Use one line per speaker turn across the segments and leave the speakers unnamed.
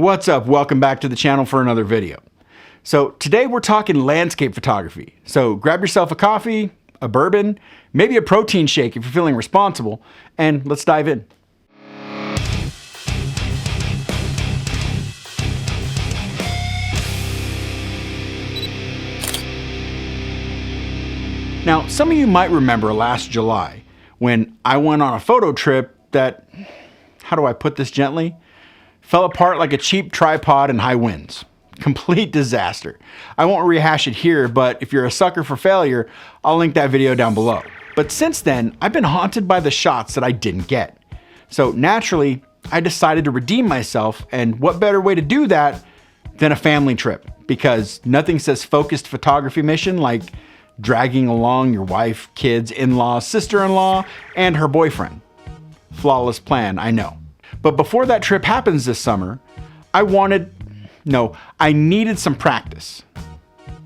What's up? Welcome back to the channel for another video. So today we're talking landscape photography. So grab yourself a coffee, a bourbon, maybe a protein shake if you're feeling responsible, and let's dive in. Now, some of you might remember last July when I went on a photo trip that, how do I put this gently, fell apart like a cheap tripod in high winds. Complete disaster. I won't rehash it here, but if you're a sucker for failure, I'll link that video down below. But since then, I've been haunted by the shots that I didn't get. So naturally, I decided to redeem myself, and what better way to do that than a family trip? Because nothing says focused photography mission like dragging along your wife, kids, in-laws, sister-in-law, and her boyfriend. Flawless plan, I know. But before that trip happens this summer, I needed some practice.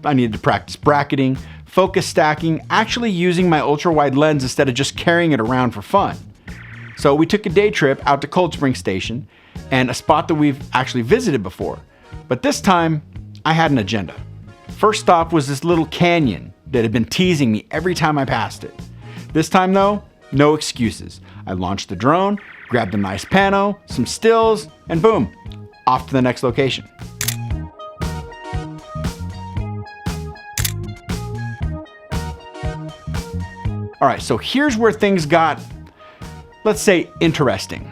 I needed to practice bracketing, focus stacking, actually using my ultra-wide lens instead of just carrying it around for fun. So we took a day trip out to Cold Spring Station, and a spot that we've actually visited before. But this time, I had an agenda. First stop was this little canyon that had been teasing me every time I passed it. This time though, no excuses. I launched the drone, grabbed a nice pano, some stills, and boom, off to the next location. All right, so here's where things got, let's say, interesting.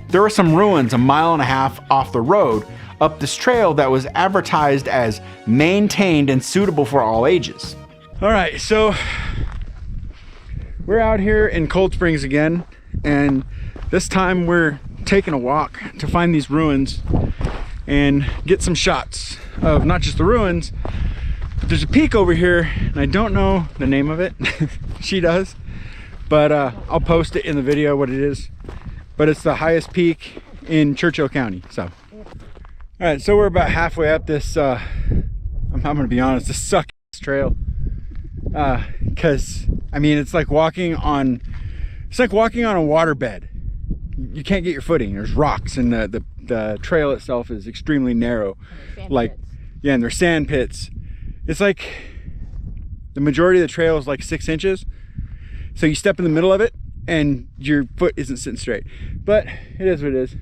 There were some ruins 1.5 miles off the road up this trail that was advertised as maintained and suitable for all ages. All right, so we're out here in Cold Springs again, and this time we're taking a walk to find these ruins and get some shots of not just the ruins, but there's a peak over here, and I don't know the name of it. She does, but I'll post it in the video what it is. But it's the highest peak in Churchill County. So, all right, so we're about halfway up this. I'm gonna be honest, this sucks trail. Because I mean, it's like walking on a waterbed. You can't get your footing. There's rocks, and the trail itself is extremely narrow. Like, yeah, and there's sand pits. It's like the majority of the trail is like 6 inches. So you step in the middle of it, and your foot isn't sitting straight. But it is what it is.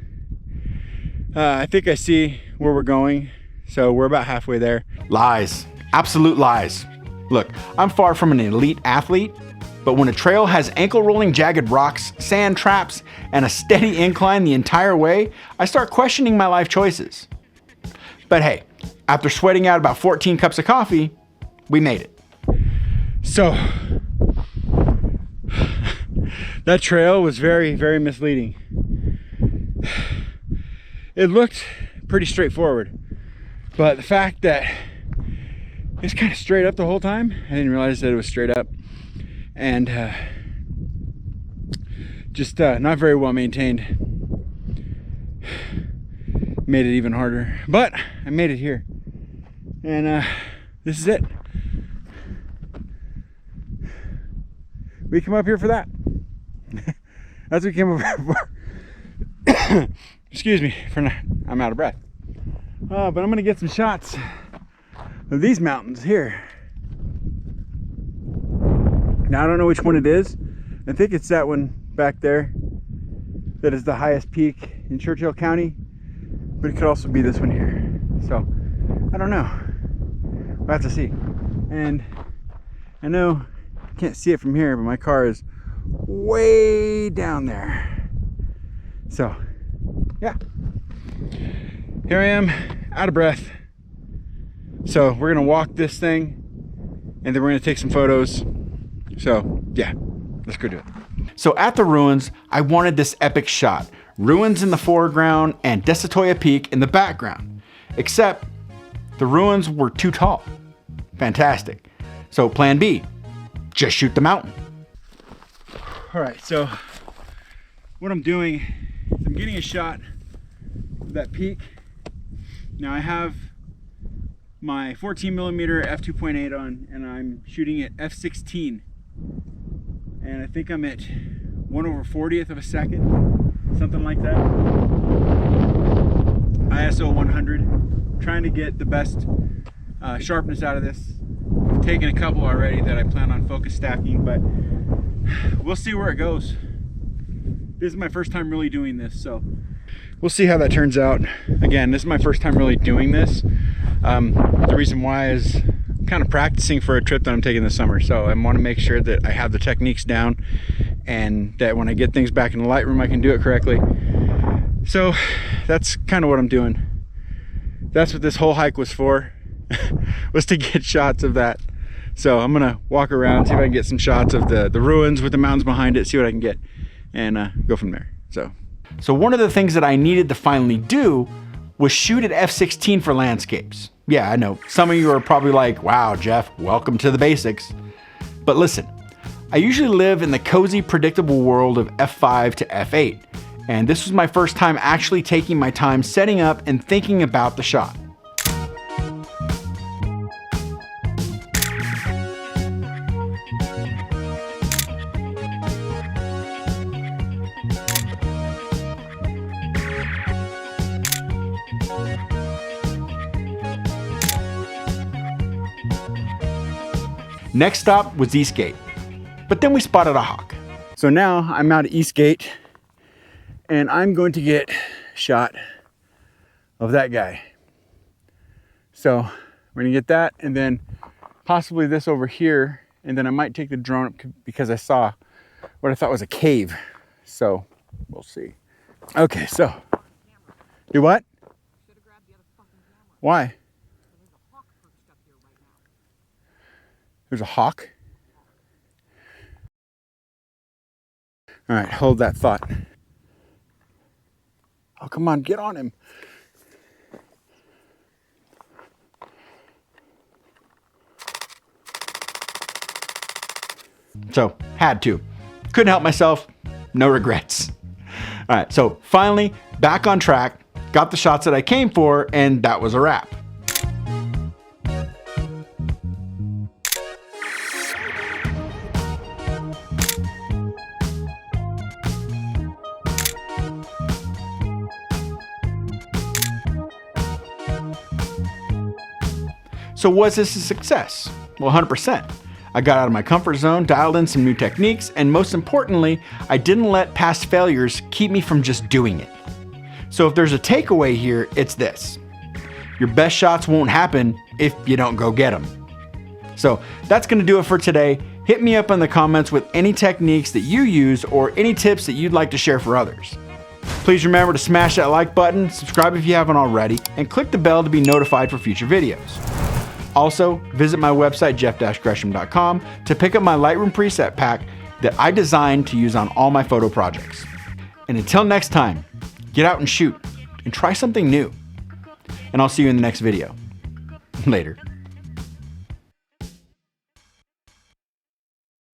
I think I see where we're going. So we're about halfway there. Lies, absolute lies. Look, I'm far from an elite athlete, but when a trail has ankle rolling jagged rocks, sand traps, and a steady incline the entire way, I start questioning my life choices. But hey, after sweating out about 14 cups of coffee, we made it. So, that trail was very, very misleading. It looked pretty straightforward, but the fact that it's kind of straight up the whole time, I didn't realize that it was straight up, and just not very well maintained. Made it even harder, but I made it here, and this is it. We come up here for that. That's what we came over for. Excuse me for not, I'm out of breath. But I'm gonna get some shots of these mountains here. Now I don't know which one it is. I think it's that one back there that is the highest peak in Churchill County, but it could also be this one here. So I don't know. We'll have to see. And I know I can't see it from here, but my car is way down there. So yeah, here I am, out of breath. So we're gonna walk this thing, and then we're gonna take some photos. So yeah, let's go do it. So at the ruins, I wanted this epic shot. Ruins in the foreground and Desatoya Peak in the background. Except the ruins were too tall. Fantastic. So plan B, just shoot the mountain. All right, so what I'm doing is I'm getting a shot of that peak. Now I have my 14mm f2.8 on, and I'm shooting at f16, and I think I'm at 1/40th of a second, something like that. I ISO 100, trying to get the best sharpness out of this. I've taken a couple already that I plan on focus stacking, but we'll see where it goes. This is my first time really doing this, so we'll see how that turns out. Again, this is my first time really doing this. The reason why is I'm kind of practicing for a trip that I'm taking this summer, so I want to make sure that I have the techniques down and that when I get things back in the Lightroom I can do it correctly. So that's kind of what I'm doing. That's what this whole hike was for, was to get shots of that. So I'm gonna walk around, see if I can get some shots of the ruins with the mountains behind it, see what I can get, and go from there. So one of the things that I needed to finally do was shoot at f/16 for landscapes. Yeah, I know, some of you are probably like, wow, Jeff, welcome to the basics. But listen, I usually live in the cozy, predictable world of f5 to f8, and this was my first time actually taking my time setting up and thinking about the shot. Next stop was Eastgate, but then we spotted a hawk. So now I'm out at Eastgate and I'm going to get a shot of that guy. So we're gonna get that and then possibly this over here, and then I might take the drone up because I saw what I thought was a cave. So we'll see. Okay, so do what? Why? There's a hawk. All right, hold that thought. Oh, come on, get on him. So, had to. Couldn't help myself, no regrets. All right, so finally, back on track, got the shots that I came for, and that was a wrap. So was this a success? Well, 100%. I got out of my comfort zone, dialed in some new techniques, and most importantly, I didn't let past failures keep me from just doing it. So if there's a takeaway here, it's this: your best shots won't happen if you don't go get them. So that's gonna do it for today. Hit me up in the comments with any techniques that you use or any tips that you'd like to share for others. Please remember to smash that like button, subscribe if you haven't already, and click the bell to be notified for future videos. Also, visit my website, jeff-gresham.com, to pick up my Lightroom preset pack that I designed to use on all my photo projects. And until next time, get out and shoot and try something new. And I'll see you in the next video. Later.